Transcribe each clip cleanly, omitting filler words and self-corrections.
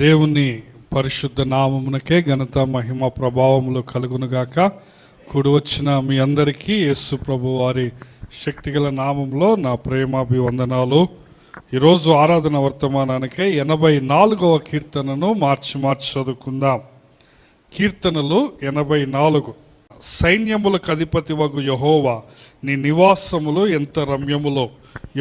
దేవుని పరిశుద్ధ నామమునకే ఘనత మహిమ ప్రభావములు కలుగునుగాక. కూడి వచ్చిన మీ అందరికీ యేసు ప్రభు వారి శక్తిగల నామంలో నా ప్రేమాభివందనాలు. ఈరోజు ఆరాధన వర్తమానానికే 84వ కీర్తనను మార్చి చదువుకుందాం. కీర్తనలు 84. సైన్యములకు అధిపతి వగు యెహోవా, నీ నివాసములు ఎంత రమ్యములో!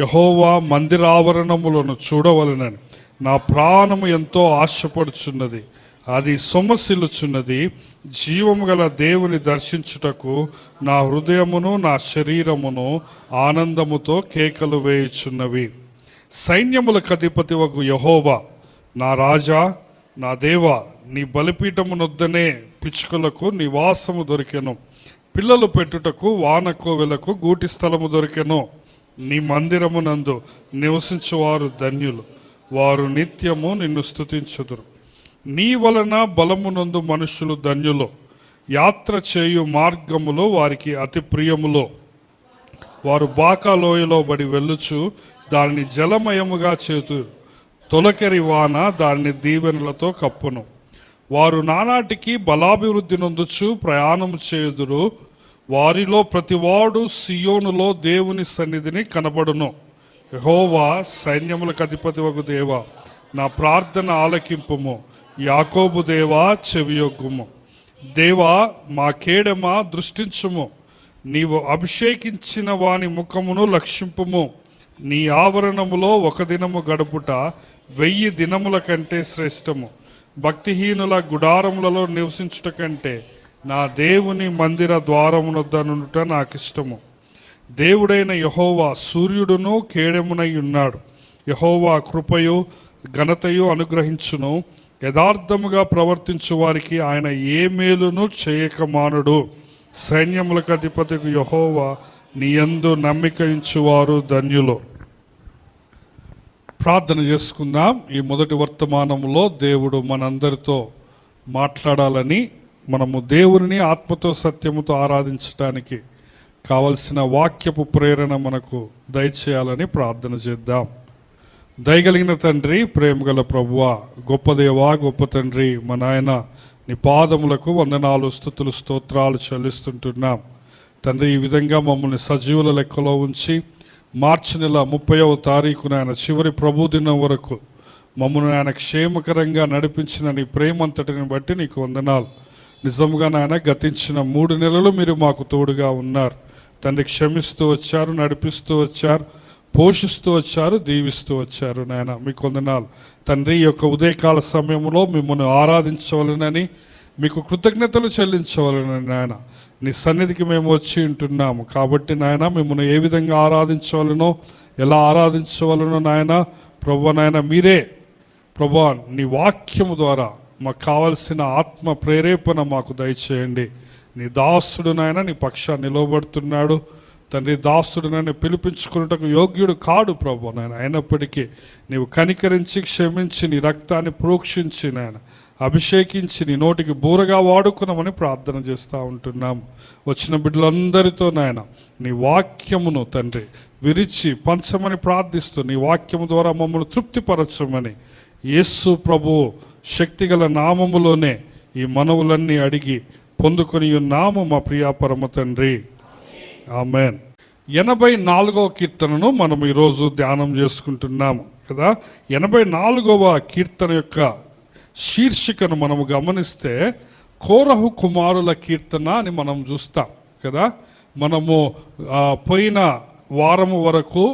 యెహోవా మందిరావరణములను చూడవలెనని నా ప్రాణము ఎంతో ఆశపడుచున్నది. అది సొమ్మసిల్లుచున్నది. జీవము గల దేవుని దర్శించుటకు నా హృదయమును నా శరీరమును ఆనందముతో కేకలు వేయుచున్నవి. సైన్యములకు అధిపతి వగు యెహోవా, నా రాజా, నా దేవా, నీ బలిపీఠమునొద్దనే పిచ్చుకలకు నివాసము దొరికెను. పిల్లలు పెట్టుటకు వానకోవెలకు గూటి స్థలము దొరికెను. నీ మందిరమునందు నివసించువారు ధన్యులు, వారు నిత్యము నిన్ను స్తుతించుదురు. నీ వలన బలమునందు మనుషులు ధన్యులు, యాత్ర చేయు మార్గములో వారికి అతి ప్రియములో. వారు బాకాలోయలో బడి వెళ్ళుచు దానిని జలమయముగా చేతురు. తొలకరి వాన దానిని దీవెనలతో కప్పును. వారు నానాటికి బలాభివృద్ధి నొందుచు ప్రయాణం చేయుదురు. వారిలో ప్రతివాడు సియోనులో దేవుని సన్నిధిని కనబడును. యెహోవా, సైన్యములకు అధిపతి వగు దేవా, నా ప్రార్థన ఆలకింపుము. యాకోబు దేవా, చెవియొగ్గుము. దేవా, మా కేడెమ దృష్టించుము. నీవు అభిషేకించిన వాని ముఖమును లక్షింపుము. నీ ఆవరణములో ఒక దినము గడుపుట 1000 దినముల కంటే శ్రేష్టము. భక్తిహీనుల గుడారములలో నివసించుట కంటే నా దేవుని మందిర ద్వారమునొద్ద నుండుట నాకిష్టము. దేవుడైన యెహోవా సూర్యుడును కేడెమునై ఉన్నాడు. యెహోవా కృపయు ఘనతయు అనుగ్రహించును. యథార్థముగా ప్రవర్తించు వారికి ఆయన ఏ మేలును చేయక మానుడు. సైన్యములకు అధిపతికి యెహోవా, నీ యందు నమ్మిక ఉంచువారు ధన్యులు. ప్రార్థన చేసుకుందాం. ఈ మొదటి వర్తమానంలో దేవుడు మనందరితో మాట్లాడాలని, మనము దేవుని ఆత్మతో సత్యముతో ఆరాధించడానికి కావలసిన వాక్యపు ప్రేరణ మనకు దయచేయాలని ప్రార్థన చేద్దాం. దయగలిగిన తండ్రి, ప్రేమగల ప్రభువా, గొప్ప దేవా, గొప్ప తండ్రి, మా నాయన, నీ పాదములకు వందనాలు, స్తుతులు, స్తోత్రాలు చెల్లిస్తుంటున్నాం తండ్రి. ఈ విధంగా మమ్మల్ని సజీవుల లెక్కలో ఉంచి మార్చి నెల 30వ తారీఖున ఆయన చివరి ప్రభుదినం వరకు మమ్మల్ని ఆయన క్షేమకరంగా నడిపించిన నీ ప్రేమంతటిని బట్టి నీకు వందనాలు. నిజంగా నాయన, గతించిన 3 నెలలు మీరు మాకు తోడుగా ఉన్నారు తండ్రి. క్షమిస్తూ వచ్చారు, నడిపిస్తూ వచ్చారు, పోషిస్తూ వచ్చారు, దీవిస్తూ వచ్చారు నాయన. మీకు వందనాలు తండ్రి. ఈ యొక్క ఉదయకాల సమయంలో మిమ్మల్ని ఆరాధించవలనని, మీకు కృతజ్ఞతలు చెల్లించవలనని నాయన నీ సన్నిధికి మేము వచ్చి ఉంటున్నాము. కాబట్టి నాయన, మిమ్మల్ని ఏ విధంగా ఆరాధించవలనో, ఎలా ఆరాధించవలనో నాయన ప్రభు, నాయన మీరే ప్రభు నీ వాక్యము ద్వారా మాకు కావలసిన ఆత్మ ప్రేరేపణ మాకు దయచేయండి. నీ దాసుడు నాయన నీ పక్షాన్ని నిలవబడుతున్నాడు తండ్రి. దాసుడు నాయన పిలిపించుకున్నటకు యోగ్యుడు కాడు ప్రభు నాయన. అయినప్పటికీ నీవు కనికరించి, క్షమించి, నీ రక్తాన్ని ప్రోక్షించి నాయన అభిషేకించి నీ నోటికి బూరగా వాడుకున్నామని ప్రార్థన చేస్తూ ఉంటున్నాము. వచ్చిన బిడ్డలందరితో నాయన నీ వాక్యమును తండ్రి విరిచి పంచమని ప్రార్థిస్తూ, నీ వాక్యము ద్వారా మమ్మల్ని తృప్తిపరచమని యేసు ప్రభు శక్తిగల నామములోనే ఈ మనవులన్నీ అడిగి పొందుకొని ఉన్నాము మా ప్రియా పరమ తండ్రి, ఆమెన్. 84వ కీర్తనను మనం ఈరోజు ధ్యానం చేసుకుంటున్నాము కదా. 84వ కీర్తన యొక్క శీర్షికను మనము గమనిస్తే కోరహు కుమారుల కీర్తన అని మనం చూస్తాం కదా. మనము పోయిన వారము వరకు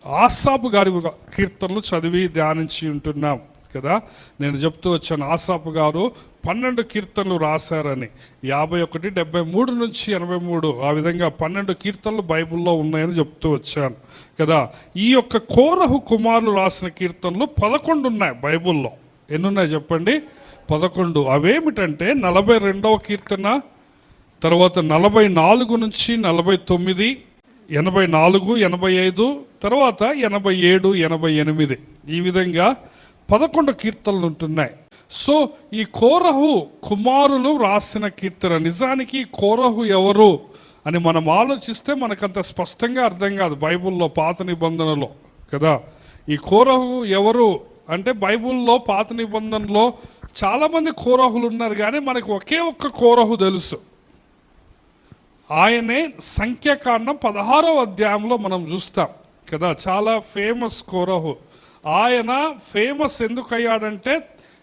ఆసాపు గారి కీర్తనలు చదివి ధ్యానించి ఉంటున్నాం కదా. నేను చెప్తూ వచ్చాను, ఆసాపు గారు 12 కీర్తనలు రాశారని. 51, 73 నుంచి 83 ఆ విధంగా 12 కీర్తనలు బైబిల్లో ఉన్నాయని చెప్తూ వచ్చాను కదా. ఈ యొక్క కోరహు కుమారులు రాసిన కీర్తనలు 11 ఉన్నాయి బైబిల్లో. ఎన్నున్నాయి చెప్పండి? 11. అవేమిటంటే 42వ కీర్తన, తర్వాత 44 నుంచి 49, 84, 85, తర్వాత 87, 88 ఈ విధంగా 11 కీర్తనలు ఉంటున్నాయి. సో ఈ కోరహు కుమారులు రాసిన కీర్తన, నిజానికి కోరహు ఎవరు అని మనం ఆలోచిస్తే మనకంత స్పష్టంగా అర్థం కాదు బైబిల్లో, పాత నిబంధనలో కదా. ఈ కోరహు ఎవరు అంటే బైబిల్లో పాత నిబంధనలో చాలామంది కోరహులు ఉన్నారు, కానీ మనకు ఒకే ఒక్క కోరహు తెలుసు. ఆయనే సంఖ్యాకాండం 16వ అధ్యాయంలో మనం చూస్తాం కదా. చాలా ఫేమస్ కోరహు. ఆయన ఫేమస్ ఎందుకు అయ్యాడంటే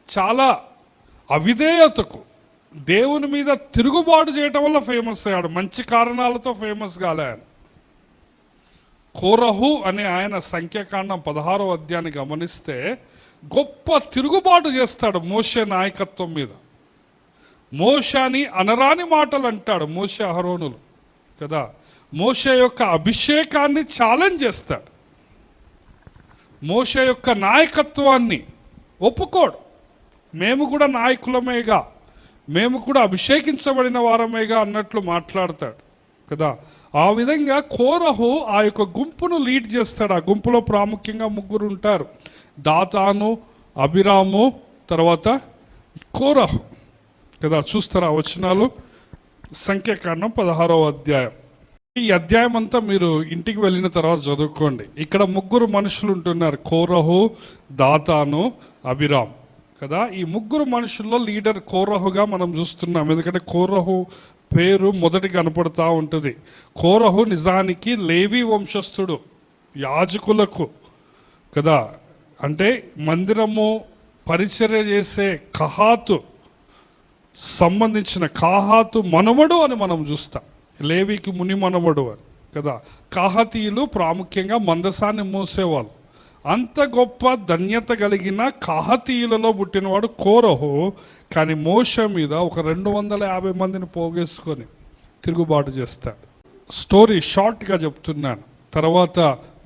చాలా అవిధేయతకు, దేవుని మీద తిరుగుబాటు చేయటం వల్ల ఫేమస్ అయ్యాడు. మంచి కారణాలతో ఫేమస్ కాలే ఆయన. కోరహు అనే ఆయన సంఖ్యాకాండం 16వ అధ్యాయాన్ని గమనిస్తే గొప్ప తిరుగుబాటు చేస్తాడు మోషే నాయకత్వం మీద. మోషేని అనరాని మాటలు అంటాడు, మోషే అహరోనులు కదా. మోషే యొక్క అభిషేకాన్ని ఛాలెంజ్ చేస్తాడు, మోషే యొక్క నాయకత్వాన్ని ఒప్పుకోడు. మేము కూడా నాయకులమేగా, మేము కూడా అభిషేకించబడిన వారమేగా అన్నట్లు మాట్లాడతాడు కదా. ఆ విధంగా కోరహు ఆ యొక్క గుంపును లీడ్ చేస్తాడు. ఆ గుంపులో ప్రాముఖ్యంగా 3 ఉంటారు, దాతాను, అబిరాము, తర్వాత కోరహు కదా. చూస్తారా వచనాలు, సంఖ్యాకాండం 16వ అధ్యాయం. ఈ అధ్యాయం అంతా మీరు ఇంటికి వెళ్ళిన తర్వాత చదువుకోండి. ఇక్కడ 3 మనుషులు ఉంటున్నారు, కోరహు, దాతాను, అబిరామ్ కదా. ఈ 3 మనుషుల్లో లీడర్ కోరహుగా మనం చూస్తున్నాం, ఎందుకంటే కోరహు పేరు మొదటి కనపడుతూ ఉంటుంది. కోరహు నిజానికి లేవి వంశస్థుడు, యాజకులకు కదా, అంటే మందిరము పరిచర్య చేసే కహాతు సంబంధించిన కాహాతు మనవడు అని మనం చూస్తాం. లేవికి ముని మనవడు అని కదా. కాహతీయులు ప్రాముఖ్యంగా మందసాన్ని మోసేవాళ్ళు. అంత గొప్ప ధన్యత కలిగిన కాహతీయులలో పుట్టినవాడు కోరహు. కానీ మోషే మీద ఒక 250 మందిని పోగేసుకొని తిరుగుబాటు చేస్తాడు. స్టోరీ షార్ట్గా చెప్తున్నాను. తర్వాత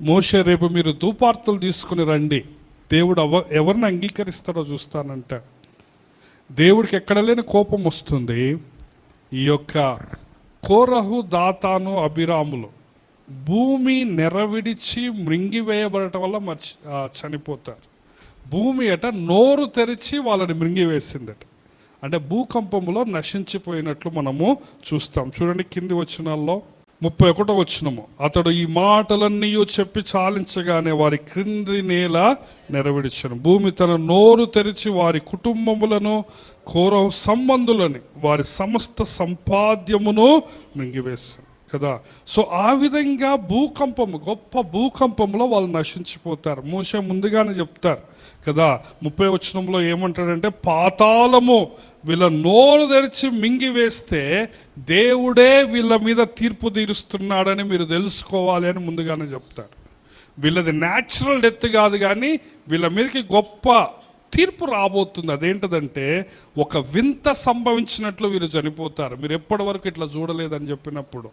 మోషే రేపు మీరు ధూపార్తులు తీసుకుని రండి, దేవుడు ఎవరిని అంగీకరిస్తారో చూస్తానంటే, దేవుడికి ఎక్కడ లేని కోపం వస్తుంది. ఈ యొక్క కోరహు, దాతాను, అబిరాములు భూమి నెరవిడిచి మృంగివేయబడటం వల్ల చనిపోతారు. భూమి నోరు తెరిచి వాళ్ళని మృంగివేసిందట. అంటే భూకంపంలో నశించిపోయినట్లు మనము చూస్తాం. చూడండి కింది వచనాల్లో 31వ వచనము, అతడు ఈ మాటలన్నీ చెప్పి చాలించగానే వారి క్రింది నేల నెరవేర్చెను. భూమి తన నోరు తెరిచి వారి కుటుంబములను, కోరహు సంబంధులని, వారి సమస్త సంపాద్యమును మింగివేశాను కదా. సో ఆ విధంగా భూకంపము, గొప్ప భూకంపంలో వాళ్ళు నశించిపోతారు. మోషే ముందుగానే చెప్తారు కదా. 30వ వచనంలో ఏమంటాడంటే, పాతాళము వీళ్ళ నోరు తెరిచి మింగివేస్తే దేవుడే వీళ్ళ మీద తీర్పు తీరుస్తున్నాడని మీరు తెలుసుకోవాలి అని ముందుగానే చెప్తారు. వీళ్ళది న్యాచురల్ డెత్ కాదు, కానీ వీళ్ళ మీదకి గొప్ప తీర్పు రాబోతుంది. అదేంటదంటే, ఒక వింత సంభవించినట్లు వీరు చనిపోతారు. మీరు ఎప్పటి వరకు ఇట్లా చూడలేదని చెప్పినప్పుడు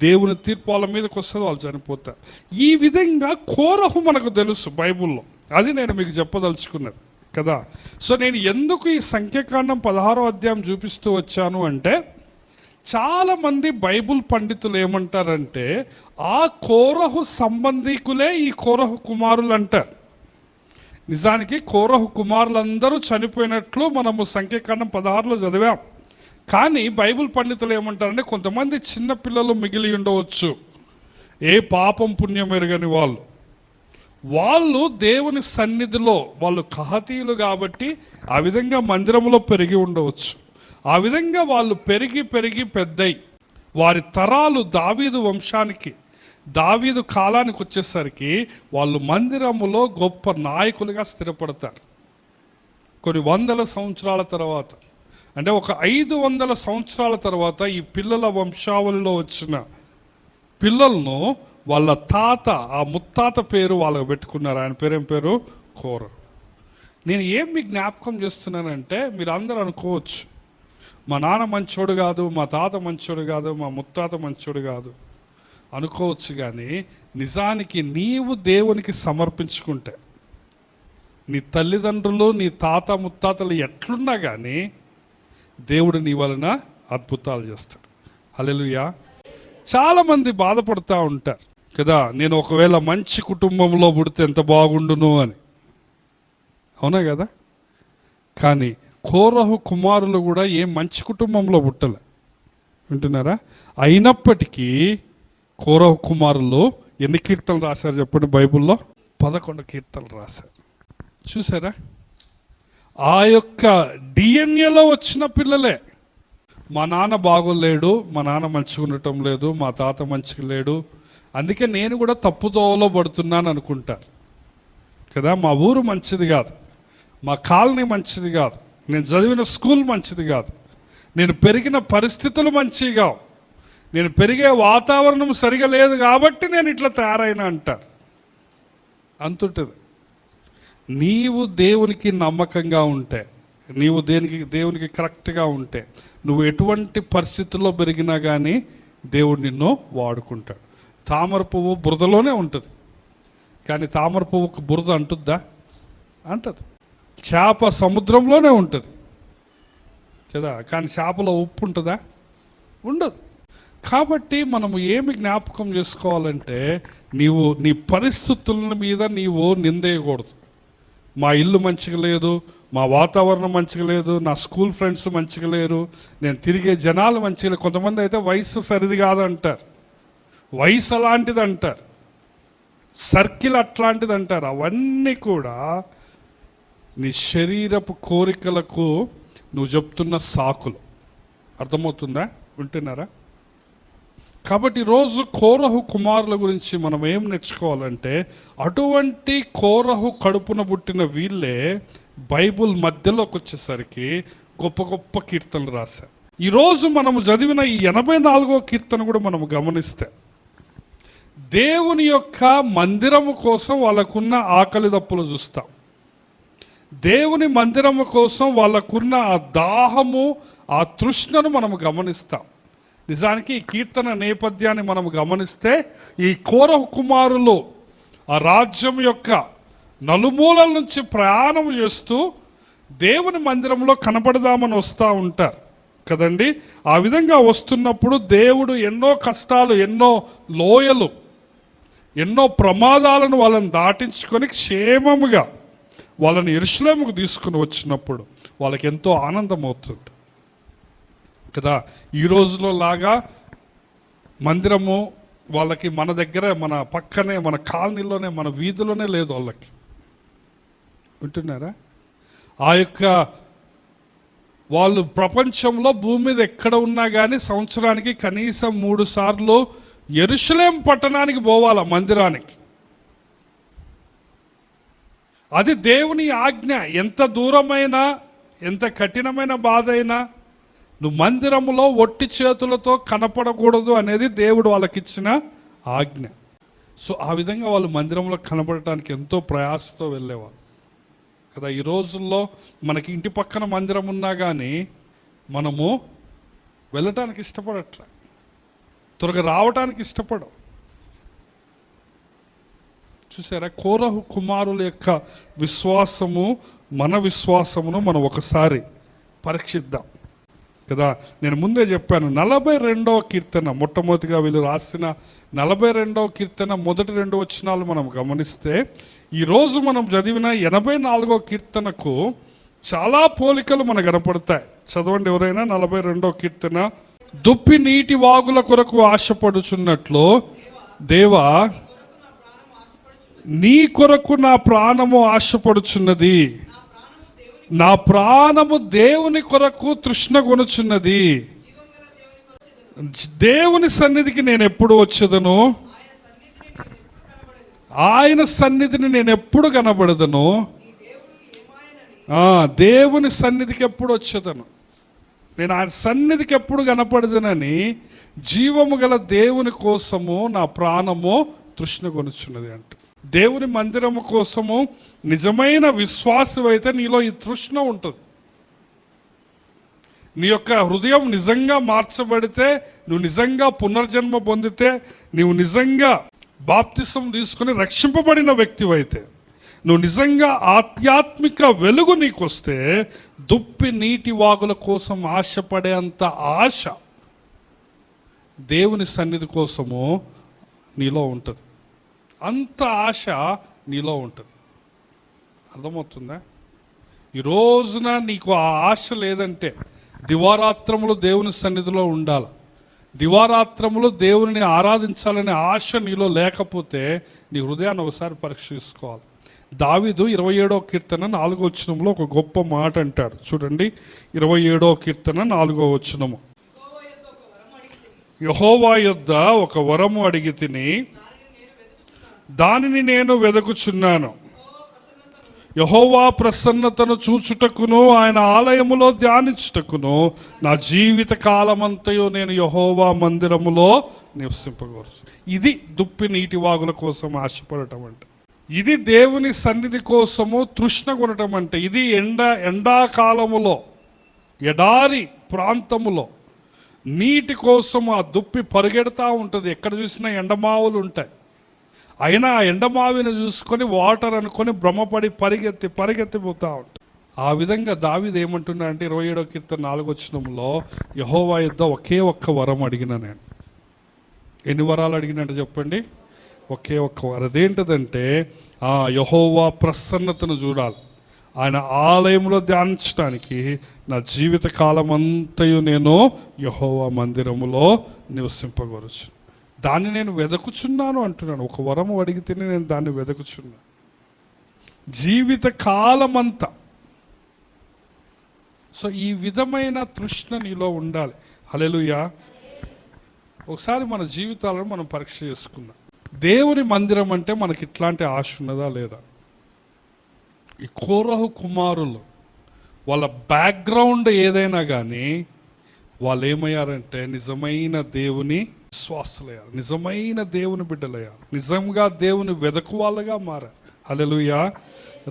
దేవుని తీర్పు వాళ్ళ మీదకి వస్తే వాళ్ళు చనిపోతారు. ఈ విధంగా కోరహు మనకు తెలుసు బైబుల్లో, అది నేను మీకు చెప్పదలుచుకున్నది కదా. సో నేను ఎందుకు ఈ సంఖ్యాకాండం 16వ అధ్యాయం చూపిస్తూ వచ్చాను అంటే, చాలామంది బైబుల్ పండితులు ఏమంటారంటే, ఆ కోరహు సంబంధికులే ఈ కోరహు కుమారులు అంటారు. నిజానికి కోరహు కుమారులందరూ చనిపోయినట్లు మనము సంఖ్యాకాండం 16లో చదివాం. కానీ బైబుల్ పండితులు ఏమంటారంటే, కొంతమంది చిన్నపిల్లలు మిగిలి ఉండవచ్చు, ఏ పాపం పుణ్యం ఎరగని వాళ్ళు దేవుని సన్నిధిలో, వాళ్ళు కహతీయులు కాబట్టి ఆ విధంగా మందిరంలో పెరిగి ఉండవచ్చు. ఆ విధంగా వాళ్ళు పెరిగి పెద్దయి వారి తరాలు దావీదు వంశానికి, దావీదు కాలానికి వచ్చేసరికి వాళ్ళు మందిరములో గొప్ప నాయకులుగా స్థిరపడతారు. కొన్ని వందల సంవత్సరాల తర్వాత, అంటే ఒక 500 సంవత్సరాల తర్వాత ఈ పిల్లల వంశావళిలో వచ్చిన పిల్లలను వాళ్ళ తాత, ఆ ముత్తాత పేరు వాళ్ళకు పెట్టుకున్నారు. ఆయన పేరేం పేరు? కోర. నేను మీకు జ్ఞాపకం చేస్తున్నానంటే, మీరు అందరూ అనుకోవచ్చు, మా నాన్న మంచోడు కాదు, మా తాత మంచోడు కాదు, మా ముత్తాత మంచోడు కాదు అనుకోవచ్చు. కానీ నిజానికి నీవు దేవునికి సమర్పించుకుంటే, నీ తల్లిదండ్రులు, నీ తాత ముత్తాతలు ఎట్లున్నా కానీ దేవుడు నీ వలన అద్భుతాలు చేస్తాడు. హల్లెలూయా. చాలామంది బాధపడుతూ ఉంటారు కదా, నేను ఒకవేళ మంచి కుటుంబంలో పుడితే ఎంత బాగుండును అని. అవునా కదా. కానీ కోరహు కుమారులు కూడా ఏ మంచి కుటుంబంలో పుట్టలే, వింటున్నారా? అయినప్పటికీ కోరహు కుమారులు ఎన్ని కీర్తనలు రాశారు చెప్పండి బైబిల్లో? 11 కీర్తనలు రాశారు. చూసారా? ఆ యొక్క డిఎన్ఏలో వచ్చిన పిల్లలే. మా నాన్న బాగోలేడు, మా నాన్న మంచిగా ఉండటం లేదు, మా తాత మంచిగా లేడు, అందుకే నేను కూడా తప్పుదోవలో పడుతున్నాను అనుకుంటారు కదా. మా ఊరు మంచిది కాదు, మా కాలనీ మంచిది కాదు, నేను చదివిన స్కూల్ మంచిది కాదు, నేను పెరిగిన పరిస్థితులు మంచివి కావు, నేను పెరిగే వాతావరణం సరిగా లేదు కాబట్టి నేను ఇట్లా తయారైనా అంటారు. అంతుంటుంది. నీవు దేవునికి నమ్మకంగా ఉంటే, నీవు దేవునికి కరెక్ట్గా ఉంటే, నువ్వు ఎటువంటి పరిస్థితుల్లో పెరిగినా కానీ దేవుడు నిన్ను వాడుకుంటాడు. తామర పువ్వు బురదలోనే ఉంటుంది, కానీ తామర పువ్వుకు బురద అంటుద్దా? అంటది. చేప సముద్రంలోనే ఉంటుంది కదా, కానీ చేపలో ఉప్పు ఉంటుందా? ఉండదు. కాబట్టి మనము ఏమి జ్ఞాపకం చేసుకోవాలంటే, నీవు నీ పరిస్థితుల మీద నీవు నిందేయకూడదు. మా ఇల్లు మంచిగా లేదు, మా వాతావరణం మంచిగా లేదు, నా స్కూల్ ఫ్రెండ్స్ మంచిగా లేరు, నేను తిరిగే జనాలు మంచిగా లేరు. కొంతమంది అయితే వయసు సరిది కాదంటారు, వయసు అలాంటిది అంటారు, సర్కిల్ అట్లాంటిది అంటారు. అవన్నీ కూడా నీ శరీరపు కోరికలకు నువ్వు చెప్తున్న సాకులు. అర్థమవుతుందా? వింటున్నారా? కాబట్టి ఈరోజు కోరహు కుమారుల గురించి మనం ఏం నేర్చుకోవాలంటే, అటువంటి కోరహు కడుపున పుట్టిన వీళ్ళే బైబుల్ మధ్యలోకి వచ్చేసరికి గొప్ప గొప్ప కీర్తనలు రాశారు. ఈరోజు మనము చదివిన ఈ 84వ కీర్తన కూడా మనము గమనిస్తే, దేవుని యొక్క మందిరము కోసం వాళ్ళకున్న ఆకలి దప్పులు చూస్తాం. దేవుని మందిరము కోసం వాళ్ళకున్న ఆ దాహము, ఆ తృష్ణను మనము గమనిస్తాం. నిజానికి ఈ కీర్తన నేపథ్యాన్ని మనం గమనిస్తే, ఈ కోరహు కుమారులు ఆ రాజ్యం యొక్క నలుమూలల నుంచి ప్రయాణం చేస్తూ దేవుని మందిరంలో కనపడదామని వస్తూ ఉంటారు కదండి. ఆ విధంగా వస్తున్నప్పుడు దేవుడు ఎన్నో కష్టాలు, ఎన్నో లోయలు, ఎన్నో ప్రమాదాలను వాళ్ళని దాటించుకొని క్షేమముగా వాళ్ళని యెరూషలేముకు తీసుకుని వచ్చినప్పుడు వాళ్ళకి ఎంతో ఆనందం అవుతుంది కదా. ఈ రోజులో లాగా మందిరము వాళ్ళకి మన దగ్గర, మన పక్కనే, మన కాలనీలోనే, మన వీధిలోనే లేదు వాళ్ళకి. వింటున్నారా? ఆ యొక్క వాళ్ళు ప్రపంచంలో భూమి మీద ఎక్కడ ఉన్నా కానీ సంవత్సరానికి కనీసం 3 సార్లు యెరూషలేం పట్టణానికి పోవాలా, మందిరానికి. అది దేవుని ఆజ్ఞ. ఎంత దూరమైనా, ఎంత కఠినమైన బాధ అయినా నువ్వు మందిరములో ఒట్టి చేతులతో కనపడకూడదు అనేది దేవుడు వాళ్ళకిచ్చిన ఆజ్ఞ. సో ఆ విధంగా వాళ్ళు మందిరంలో కనపడటానికి ఎంతో ప్రయాసతో వెళ్ళేవాళ్ళు కదా. ఈ రోజుల్లో మనకి ఇంటి పక్కన మందిరం ఉన్నా కానీ మనము వెళ్ళటానికి ఇష్టపడట్లే, త్వరగా రావటానికి ఇష్టపడం. చూసారా? కోరహు కుమారుల యొక్క విశ్వాసము, మన విశ్వాసమును మనం ఒకసారి పరీక్షిద్దాం కదా. నేను ముందే చెప్పాను, 42వ కీర్తన, మొట్టమొదటిగా వీళ్ళు రాసిన 42వ కీర్తన మొదటి 2 వచనాలు మనం గమనిస్తే, ఈరోజు మనం చదివిన 84వ కీర్తనకు చాలా పోలికలు మనకు కనపడతాయి. చదవండి ఎవరైనా 42వ కీర్తన. దుప్పి నీటి వాగుల కొరకు ఆశపడుచున్నట్లు, దేవా నీ కొరకు నా ప్రాణము ఆశపడుచున్నది, నా ప్రాణము దేవుని కొరకు తృష్ణ కొనుచున్నది. దేవుని సన్నిధికి నేను ఎప్పుడు వచ్చేదను, ఆయన సన్నిధిని నేను ఎప్పుడు కనబడదను, దేవుని సన్నిధికి ఎప్పుడు వచ్చేదను, నేను ఆయన సన్నిధికి ఎప్పుడు కనపడదనని జీవము గల దేవుని కోసము నా ప్రాణము తృష్ణ కొనుచున్నది అంట. దేవుని మందిరము కోసము నిజమైన విశ్వాసం అయితే నీలో ఈ తృష్ణ ఉంటుంది. నీ యొక్క హృదయం నిజంగా మార్చబడితే, నువ్వు నిజంగా పునర్జన్మ పొందితే, నువ్వు నిజంగా బాప్తిసం తీసుకుని రక్షింపబడిన వ్యక్తివైతే, నువ్వు నిజంగా ఆధ్యాత్మిక వెలుగు నీకు వస్తే, దుప్పి నీటి వాగుల కోసం ఆశపడే అంత ఆశ దేవుని సన్నిధి కోసము నీలో ఉంటుంది. అంత ఆశ నీలో ఉంటుంది. అర్థమవుతుందా? ఈ రోజున నీకు ఆ ఆశ లేదంటే, దివారాత్రములు దేవుని సన్నిధిలో ఉండాలి, దివారాత్రములు దేవుని ఆరాధించాలనే ఆశ నీలో లేకపోతే నీ హృదయాన్ని ఒకసారి పరీక్షించుకోవాలి. దావీదు 27వ కీర్తన 4వ వచనంలో ఒక గొప్ప మాట అంటాడు. చూడండి, 27వ కీర్తన 4వ వచనము. యెహోవా యొద్ద ఒక వరము అడిగి తిని దానిని నేను వెదకుచున్నాను. యెహోవా ప్రసన్నతను చూచుటకును ఆయన ఆలయములో ధ్యానించుటకును నా జీవిత కాలమంతయు నేను యెహోవా మందిరములో నివసింపగోరుచు. ఇది దుప్పి నీటి వాగుల కోసం ఆశపడటం అంటే, ఇది దేవుని సన్నిధి కోసము తృష్ణ కొనటం అంటే, ఇది ఎండాకాలములో ఎడారి ప్రాంతములో నీటి కోసం ఆ దుప్పి పరిగెడతా ఉంటుంది. ఎక్కడ చూసినా ఎండమావులు ఉంటాయి. అయినా ఆ ఎండమావిని చూసుకొని వాటర్ అనుకొని భ్రమపడి పరిగెత్తిపోతూ ఉంటాయి. ఆ విధంగా దావీదు ఏమంటున్నా అంటే 27వ కీర్తన 4వ వచనంలో, యెహోవా యొద్ద ఒకే ఒక్క వరం అడిగిన నేను. ఎన్ని వరాలు అడిగినట్టు చెప్పండి? ఒకే ఒక్క వరం. అదేంటదంటే యెహోవా ప్రసన్నతను చూడాలి, ఆయన ఆలయంలో ధ్యానించడానికి నా జీవిత కాలం అంతయు నేను యెహోవా మందిరములో నివసింపగొరచు. దాన్ని నేను వెదకుచున్నాను అంటున్నాను. ఒక వరము అడిగితేనే నేను దాన్ని వెదకుచున్నాను జీవిత కాలమంతా. సో ఈ విధమైన తృష్ణ నీలో ఉండాలి. హల్లెలూయా. ఒకసారి మన జీవితాలను మనం పరీక్ష చేసుకుందాం. దేవుని మందిరం అంటే మనకి ఇట్లాంటి ఆశ ఉన్నదా లేదా? ఈ కోరహు కుమారులు వాళ్ళ బ్యాక్గ్రౌండ్ ఏదైనా కానీ వాళ్ళు ఏమయ్యారంటే నిజమైన దేవుని విశ్వాసులయ్యారు, నిజమైన దేవుని బిడ్డలయ్యారు, నిజంగా దేవుని వెదకు వాళ్ళగా మారారు. హల్లెలూయా.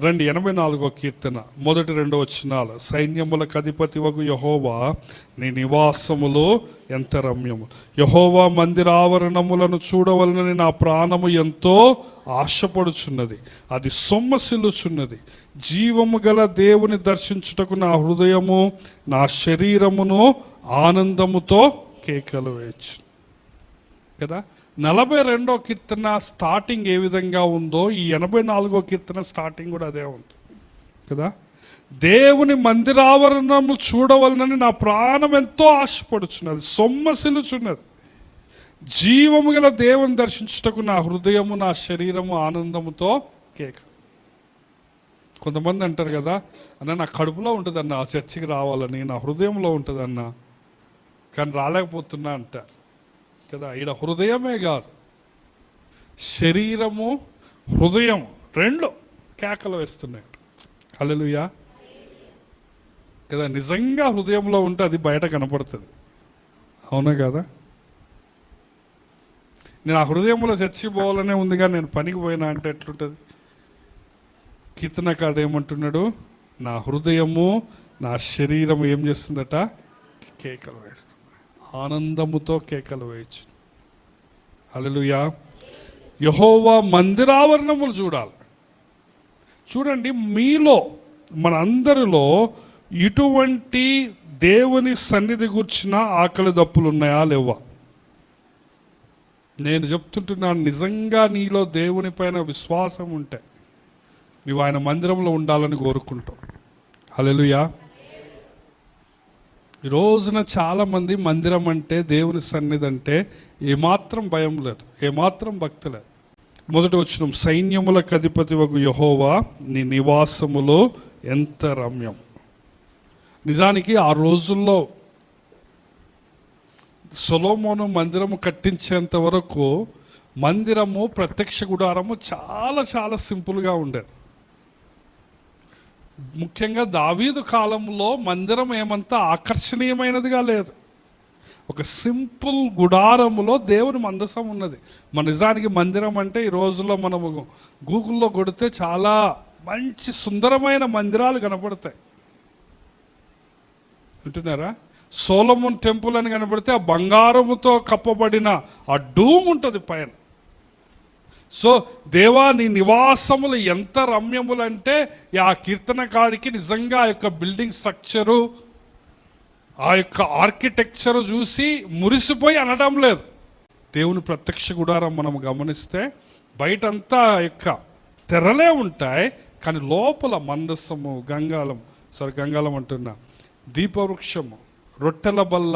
రండి, 84వ కీర్తన 1-2 వచనాలు. సైన్యములకు అధిపతి వగు యెహోవా నీ నివాసములు ఎంత రమ్యము. యెహోవా మందిరావరణములను చూడవలనని నా ప్రాణము ఎంతో ఆశపడుచున్నది, అది సొమ్మసిల్లుచున్నది. జీవము గల దేవుని దర్శించుటకు నా హృదయము నా శరీరమును ఆనందముతో కేకలు వేయచ్చు కదా. 42వ కీర్తన స్టార్టింగ్ ఏ విధంగా ఉందో ఈ 84వ కీర్తన స్టార్టింగ్ కూడా అదే ఉంది కదా. దేవుని మందిరావరణము చూడవలనని నా ప్రాణం ఎంతో ఆశపడుచున్నది, సొమ్మసిల్లుచున్నది. జీవము గల దేవుని దర్శించుటకు నా హృదయము నా శరీరము ఆనందముతో కేక. కొంతమంది అంటారు కదా, అన్న నా కడుపులో ఉంటుందన్న ఆ చర్చికి రావాలని, నా హృదయంలో ఉంటుందన్న, కానీ రాలేకపోతున్నా అంటారు కదా. ఈడ హృదయమే కాదు, శరీరము హృదయం రెండు కేకలు వేస్తున్నాయి. హల్లెలూయా కదా. నిజంగా హృదయంలో ఉంటే అది బయట కనపడుతుంది, అవునా కదా. నేను ఆ హృదయంలో చచ్చిపోవాలనే ఉంది కానీ నేను పనికి పోయినా అంటే ఎట్లుంటుంది? కీర్తనకారుడు ఏమంటున్నాడు? నా హృదయము నా శరీరము ఏం చేస్తుందట? కేకలు వేస్తుంది, ఆనందముతో కేకలు వేయచ్చు. హల్లెలూయా. యెహోవా మందిరావరణములు చూడాలి. చూడండి, మీలో మన అందరిలో ఇటువంటి దేవుని సన్నిధి కూర్చిన ఆకలి దప్పులు ఉన్నాయా లేవా? నేను చెప్తుంటున్నాను, నిజంగా నీలో దేవుని పైన విశ్వాసం ఉంటే నువ్వు ఆయన మందిరంలో ఉండాలని కోరుకుంటావు. హల్లెలూయా. ఈ రోజున చాలామంది మందిరం అంటే, దేవుని సన్నిధి అంటే ఏమాత్రం భయం లేదు, ఏమాత్రం భక్తి లేదు. 1వ వచనం, సైన్యములకు అధిపతి వగు యెహోవా నీ నివాసములో ఎంత రమ్యం. నిజానికి ఆ రోజుల్లో సొలొమోను మందిరము కట్టించేంత వరకు మందిరము, ప్రత్యక్ష గుడారము చాలా చాలా సింపుల్గా ఉండేది. ముఖ్యంగా దావీదు కాలంలో మందిరం ఏమంతా ఆకర్షణీయమైనదిగా లేదు. ఒక సింపుల్ గుడారములో దేవుని మందసం ఉన్నది. మన నిజానికి మందిరం అంటే ఈ రోజుల్లో మనము గూగుల్లో కొడితే చాలా మంచి సుందరమైన మందిరాలు కనపడతాయి. వింటున్నారా? సోలొమోన్ టెంపుల్ అని కనపడితే ఆ బంగారముతో కప్పబడిన ఆ డూమ్ ఉంటుంది పైన. సో దేవా నీ నివాసములు ఎంత రమ్యములంటే ఆ కీర్తనకారికి నిజంగా ఆ యొక్క బిల్డింగ్ స్ట్రక్చరు, ఆ యొక్క ఆర్కిటెక్చరు చూసి మురిసిపోయి అనడం లేదు. దేవుని ప్రత్యక్ష గుడారం మనం గమనిస్తే బయటంతా ఆ యొక్క తెరలే ఉంటాయి, కానీ లోపల మందసము, గంగాళం అంటున్నా, దీపవృక్షము, రొట్టెల బల్ల,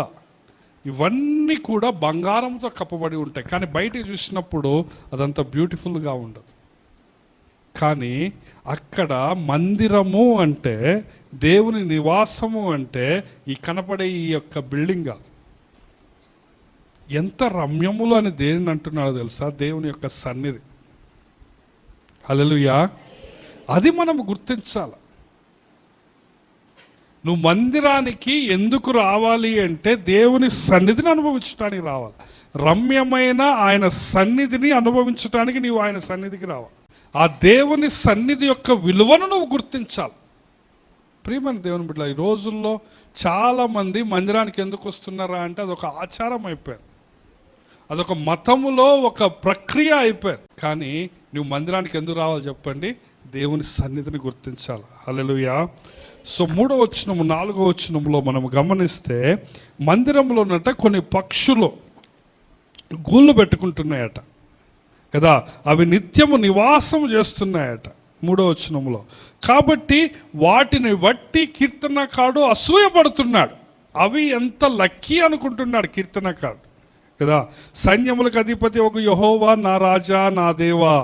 ఇవన్నీ కూడా బంగారంతో కప్పబడి ఉంటాయి. కానీ బయటికి చూసినప్పుడు అదంతా బ్యూటిఫుల్గా ఉండదు. కానీ అక్కడ మందిరము అంటే, దేవుని నివాసము అంటే ఈ కనపడే ఈ యొక్క బిల్డింగ్ కాదు. ఎంత రమ్యములు అని దేనిని అంటున్నాడో తెలుసా? దేవుని యొక్క సన్నిధి. హల్లెలూయా. అది మనం గుర్తించాలి. నువ్వు మందిరానికి ఎందుకు రావాలి అంటే దేవుని సన్నిధిని అనుభవించడానికి రావాలి. రమ్యమైన ఆయన సన్నిధిని అనుభవించడానికి నీవు ఆయన సన్నిధికి రావాలి. ఆ దేవుని సన్నిధి యొక్క విలువను నువ్వు గుర్తించాలి. ప్రియమైన దేవుని బిడ్డలారా, ఈ రోజుల్లో చాలామంది మందిరానికి ఎందుకు వస్తున్నారా అంటే అదొక ఆచారం అయిపోయారు, అదొక మతములో ఒక ప్రక్రియ అయిపోయారు. కానీ నువ్వు మందిరానికి ఎందుకు రావాలి చెప్పండి? దేవుని సన్నిధిని గుర్తించాలి. హల్లెలూయా. సో 3వ వచనము 4వ వచనంలో మనం గమనిస్తే, మందిరంలో ఉన్నట్ట కొన్ని పక్షులు గూళ్ళు పెట్టుకుంటున్నాయట కదా, అవి నిత్యము నివాసం చేస్తున్నాయట 3వ వచనంలో. కాబట్టి వాటిని బట్టి కీర్తనకారుడు అసూయపడుతున్నాడు. అవి ఎంత లక్కీ అనుకుంటున్నాడు కీర్తనకారుడు కదా. సైన్యములకు అధిపతి ఒక యెహోవా, నా రాజా, నా దేవా,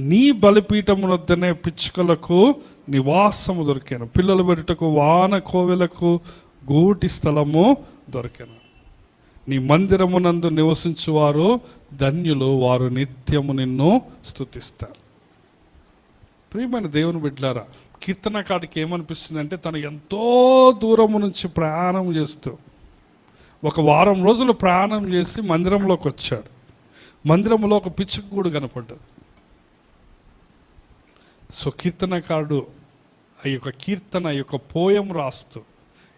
నీ బలిపీఠమునొద్దనే పిచ్చుకలకు నివాసము దొరికాను, పిల్లలు పెట్టుటకు వాన కోవెలకు గూటి స్థలము దొరికాను. నీ మందిరమునందు నివసించువారు ధన్యులు, వారు నిత్యము నిన్ను స్తుతిస్తారు. ప్రియమైన దేవుని బిడ్డలారా, కీర్తనకారుడికి ఏమనిపిస్తుంది అంటే, తను ఎంతో దూరము నుంచి ప్రయాణం చేస్తూ ఒక వారం రోజులు ప్రయాణం చేసి మందిరంలోకి వచ్చాడు. మందిరంలో ఒక పిచ్చుక గూడు కనపడ్డది. సో కీర్తనకారుడు ఈ యొక్క కీర్తన, ఈ యొక్క పోయం రాస్తూ,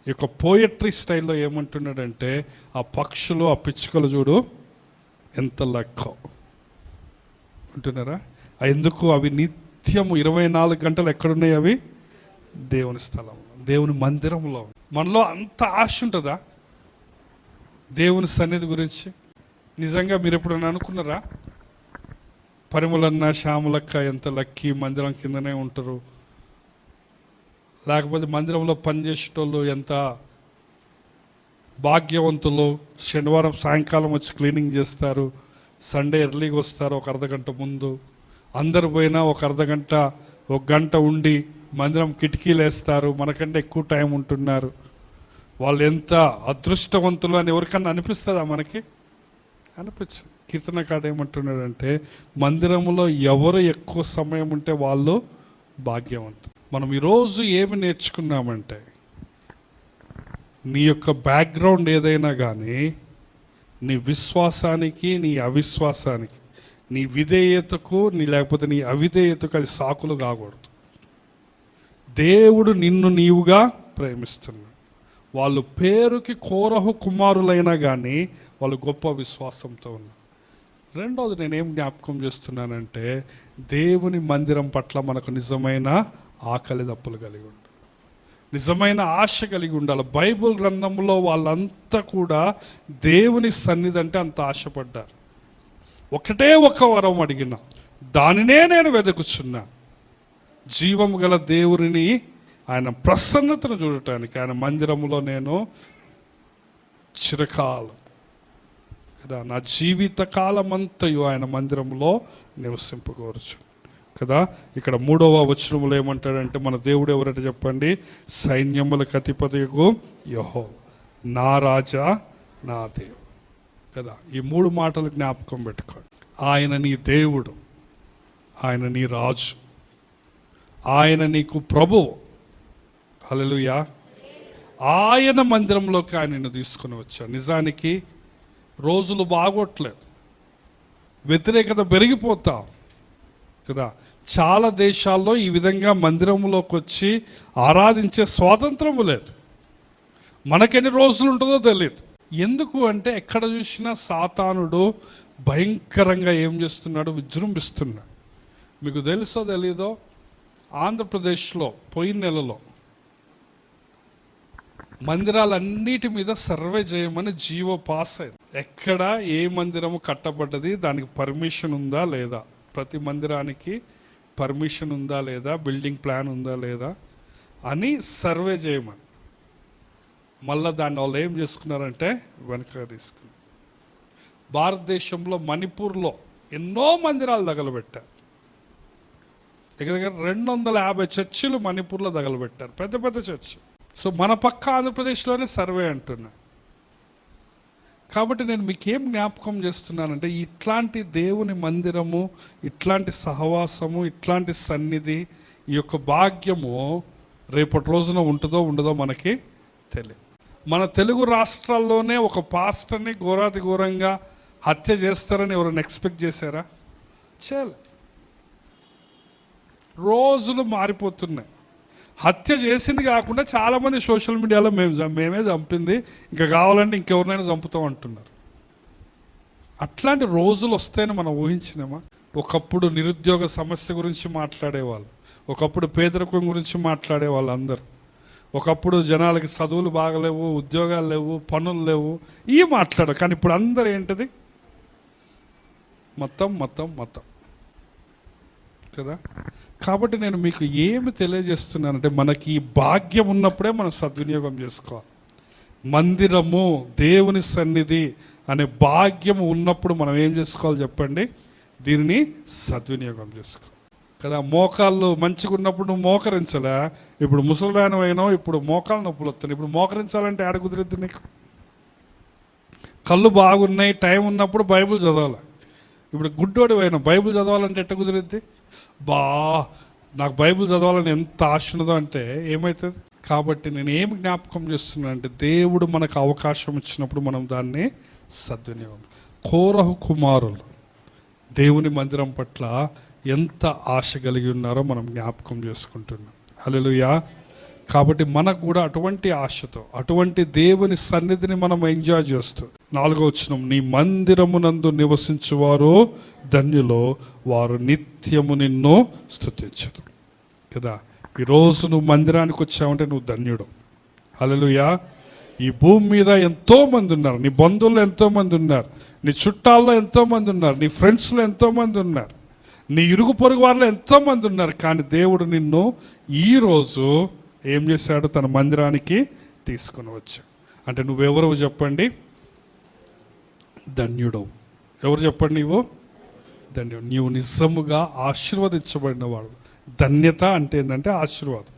ఈ యొక్క పోయట్రీ స్టైల్లో ఏమంటున్నాడంటే, ఆ పక్షులు, ఆ పిచ్చుకలు చూడు ఎంత లెక్క అంటున్నారా. ఎందుకు? అవి నిత్యము 24 గంటలు ఎక్కడున్నాయి? అవి దేవుని స్థలంలో, దేవుని మందిరంలో. మనలో అంత ఆశ ఉంటుందా దేవుని సన్నిధి గురించి? నిజంగా మీరు ఎప్పుడైనా అనుకున్నారా? పరిమళన్న, శ్యామలక్క ఎంత లక్కీ, మందిరం కిందనే ఉంటారు. లేకపోతే మందిరంలో పనిచేసేటోళ్ళు ఎంత భాగ్యవంతులు, శనివారం సాయంకాలం వచ్చి క్లీనింగ్ చేస్తారు, సండే ఎర్లీగా వస్తారు ఒక అర్ధగంట ముందు, అందరు పోయినా ఒక అర్ధగంట, ఒక గంట ఉండి మందిరం కిటికీలు వేస్తారు, మనకంటే ఎక్కువ టైం ఉంటున్నారు. వాళ్ళు ఎంత అదృష్టవంతులు అని ఎవరికన్నా అనిపిస్తుందా? మనకి అనిపించదు. కీర్తనకారుడు ఏమంటున్నాడంటే, మందిరంలో ఎవరు ఎక్కువ సమయం ఉంటే వాళ్ళు భాగ్యవంతులు. మనం ఈరోజు ఏమి నేర్చుకున్నామంటే, నీ యొక్క బ్యాక్గ్రౌండ్ ఏదైనా కానీ, నీ విశ్వాసానికి, నీ అవిశ్వాసానికి, నీ విధేయతకు, లేకపోతే నీ అవిధేయతకు అది సాకులు కాకూడదు. దేవుడు నిన్ను నీవుగా ప్రేమిస్తున్నాడు. వాళ్ళు పేరుకి కోరహు కుమారులైనా కానీ వాళ్ళు గొప్ప విశ్వాసంతో ఉన్నారు. రెండవది నేనేం జ్ఞాపకం చేస్తున్నానంటే, దేవుని మందిరం పట్ల మనకు నిజమైన ఆకలి దప్పులు కలిగి ఉండాలి, నిజమైన ఆశ కలిగి ఉండాలి. బైబిల్ గ్రంథంలో వాళ్ళంతా కూడా దేవుని సన్నిధి అంటే అంత ఆశపడ్డారు. ఒకటే ఒక వరం అడిగిన, దానినే నేను వెతుకుచున్నా, జీవము గల దేవుని, ఆయన ప్రసన్నతను చూడటానికి. ఆయన మందిరంలో నేను చిరకాలం కదా, నా జీవిత కాలమంతయు ఆయన మందిరంలో నివసింపకోవచ్చు కదా. ఇక్కడ 3వ వచనంలో ఏమంటాడంటే, మన దేవుడు ఎవరంటే చెప్పండి? సైన్యములకు అధిపతియగు యెహోవా, నా రాజా, నా దేవుడు కదా. ఈ 3 మాటలు జ్ఞాపకం పెట్టుకోండి. ఆయన నీ దేవుడు, ఆయన నీ రాజు, ఆయన నీకు ప్రభువు. హల్లెలూయా. ఆయన మందిరంలోకి ఆయన నిన్ను తీసుకుని వచ్చాడు. నిజానికి రోజులు బాగోట్లేదు, వ్యతిరేకత పెరిగిపోతా కదా. చాలా దేశాల్లో ఈ విధంగా మందిరంలోకి వచ్చి ఆరాధించే స్వాతంత్రము లేదు. మనకెన్ని రోజులు ఉంటుందో తెలియదు. ఎందుకు అంటే, ఎక్కడ చూసినా సాతానుడు భయంకరంగా ఏం చేస్తున్నాడు? విజృంభిస్తున్నాడు. మీకు తెలుసో తెలీదో, ఆంధ్రప్రదేశ్లో పోయిన నెలలో మందిరాలన్నిటి మీద సర్వే చేయమని జీవో పాస్ అయింది. ఎక్కడ ఏ మందిరము కట్టబడ్డది, దానికి పర్మిషన్ ఉందా లేదా, ప్రతి మందిరానికి పర్మిషన్ ఉందా లేదా, బిల్డింగ్ ప్లాన్ ఉందా లేదా అని సర్వే చేయమని. మళ్ళీ దాన్ని వాళ్ళు ఏం చేసుకున్నారంటే వెనక తీసుకున్నారు. భారతదేశంలో మణిపూర్లో ఎన్నో మందిరాలు తగలబెట్టారు. దగ్గర దగ్గర 250 చర్చిలు మణిపూర్లో తగలబెట్టారు, పెద్ద పెద్ద చర్చి. సో మన పక్క ఆంధ్రప్రదేశ్లోనే సర్వే అంటున్నా. కాబట్టి నేను మీకేం జ్ఞాపకం చేస్తున్నానంటే, ఇట్లాంటి దేవుని మందిరము, ఇట్లాంటి సహవాసము, ఇట్లాంటి సన్నిధి, ఈ యొక్క భాగ్యము రేపటి రోజున ఉంటుందో ఉండదో మనకి తెలియదు. మన తెలుగు రాష్ట్రాల్లోనే ఒక పాస్టర్ని ఘోరాతి ఘోరంగా హత్య చేస్తారని ఎవరైనా ఎక్స్పెక్ట్ చేశారా? చేయలే. రోజులు మారిపోతున్నాయి. హత్య చేసింది కాకుండా చాలామంది సోషల్ మీడియాలో మేమే చంపింది, ఇంకా కావాలంటే ఇంకెవరినైనా చంపుతాం అంటున్నారు. అట్లాంటి రోజులు వస్తాయని మనం ఊహించినామా? ఒకప్పుడు నిరుద్యోగ సమస్య గురించి మాట్లాడేవాళ్ళు, ఒకప్పుడు పేదరికం గురించి మాట్లాడేవాళ్ళు అందరూ. ఒకప్పుడు జనాలకి చదువులు బాగలేవు, ఉద్యోగాలు లేవు, పనులు లేవు, ఇవి మాట్లాడారు. కానీ ఇప్పుడు అందరూ ఏంటిది? మొత్తం కదా. కాబట్టి నేను మీకు ఏమి తెలియజేస్తున్నానంటే, మనకి ఈ భాగ్యం ఉన్నప్పుడే మనం సద్వినియోగం చేసుకోవాలి. మందిరము, దేవుని సన్నిధి అనే భాగ్యం ఉన్నప్పుడు మనం ఏం చేసుకోవాలి చెప్పండి? దీనిని సద్వినియోగం చేసుకోవాలి కదా. మోకాళ్ళు మంచిగా ఉన్నప్పుడు నువ్వు మోకరించలే, ఇప్పుడు ముసలిదానం అయినావు, ఇప్పుడు మోకాలు నొప్పులు వస్తున్నాయి, ఇప్పుడు మోకరించాలంటే ఆడ కుదిరిద్ది నీకు? కళ్ళు బాగున్నాయి, టైం ఉన్నప్పుడు బైబిల్ చదవాలి. ఇప్పుడు గుడ్డోడి అయినా బైబిల్ చదవాలంటే ఎట్ట కుదిరిద్ది? నాకు బైబిల్ చదవాలని ఎంత ఆశ ఉన్నదో అంటే ఏమవుతుంది? కాబట్టి నేను ఏమి జ్ఞాపకం చేస్తున్నాను అంటే, దేవుడు మనకు అవకాశం ఇచ్చినప్పుడు మనం దాన్ని సద్వినియోగం. కోరహు కుమారులు దేవుని మందిరం పట్ల ఎంత ఆశ కలిగి ఉన్నారో మనం జ్ఞాపకం చేసుకుంటున్నాం. హల్లెలూయా. కాబట్టి మనకు కూడా అటువంటి ఆశతో, అటువంటి దేవుని సన్నిధిని మనం ఎంజాయ్ చేస్తూ, 4వ వచనం, నీ మందిరమునందు నివసించువారు ధన్యులో, వారు నిత్యము నిన్ను స్తుతించరు కదా. ఈరోజు నువ్వు మందిరానికి వచ్చావంటే నువ్వు ధన్యుడు. హల్లెలూయా. ఈ భూమి మీద ఎంతోమంది ఉన్నారు, నీ బంధువులు ఎంతోమంది ఉన్నారు, నీ చుట్టాల్లో ఎంతోమంది ఉన్నారు, నీ ఫ్రెండ్స్లో ఎంతోమంది ఉన్నారు, నీ ఇరుగు పొరుగు వారిలో ఎంతోమంది ఉన్నారు. కానీ దేవుడు నిన్ను ఈరోజు ఏం చేశాడు? తన మందిరానికి తీసుకుని వచ్చాడు. అంటే నువ్వెవరో చెప్పండి? ధన్యుడవు. ఎవరు చెప్పండి? నీవు ధన్యుడు. నీవు నిజముగా ఆశీర్వదించబడిన వాడు. ధన్యత అంటే ఏంటంటే ఆశీర్వాదం.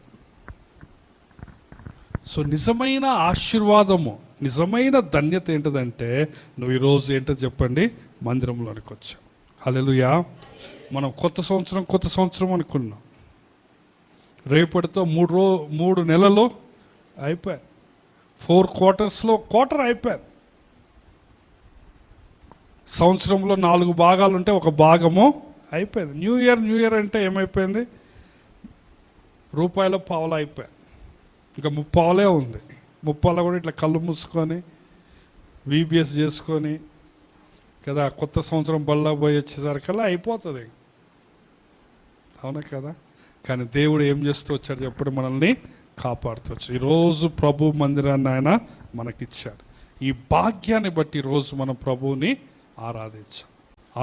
సో నిజమైన ఆశీర్వాదము, నిజమైన ధన్యత ఏంటిదంటే, నువ్వు ఈరోజు ఏంటో చెప్పండి? మందిరంలోనికి వచ్చావు. హల్లెలూయా. మనం కొత్త సంవత్సరం అనుకున్నాం. రేపటితో 3 నెలలు అయిపోయాయి. 4 క్వార్టర్స్లో క్వార్టర్ అయిపోయారు. సంవత్సరంలో 4 భాగాలు ఉంటే ఒక భాగము అయిపోయింది. న్యూ ఇయర్ అంటే ఏమైపోయింది? రూపాయల పావులు అయిపోయాయి. ఇంకా 30 ఉంది. 30 కూడా ఇట్లా కళ్ళు మూసుకొని VBS చేసుకొని కదా, కొత్త సంవత్సరం బళ్ళ పోయి వచ్చేసరికల్లా అయిపోతుంది. అవునా కదా. కానీ దేవుడు ఏం చేస్తూ వచ్చాడు చెప్పడం? మనల్ని కాపాడుతూ వచ్చాడు. ఈరోజు ప్రభు మందిరాన్ని ఆయన మనకిచ్చాడు. ఈ భాగ్యాన్ని బట్టి ఈరోజు మనం ప్రభువుని ఆరాధించాం.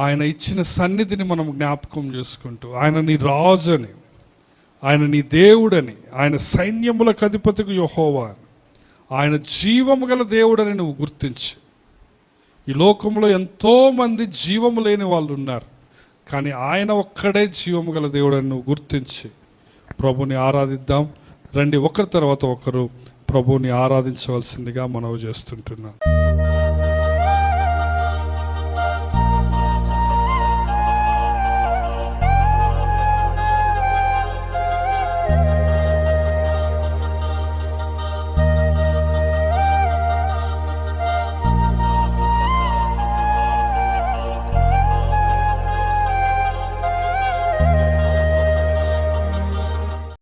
ఆయన ఇచ్చిన సన్నిధిని మనం జ్ఞాపకం చేసుకుంటూ, ఆయన నీ రాజని, ఆయన నీ దేవుడని, ఆయన సైన్యములకు అధిపతికి యెహోవా అని, ఆయన జీవము గల దేవుడని నువ్వు గుర్తించి, ఈ లోకంలో ఎంతోమంది జీవము లేని వాళ్ళు ఉన్నారు, కానీ ఆయన ఒక్కడే జీవము గల దేవుడని నువ్వు గుర్తించి ప్రభుని ఆరాధిద్దాం. రండి, ఒకరి తర్వాత ఒకరు ప్రభుని ఆరాధించవలసిందిగా మనవి చేస్తుంటున్నాను.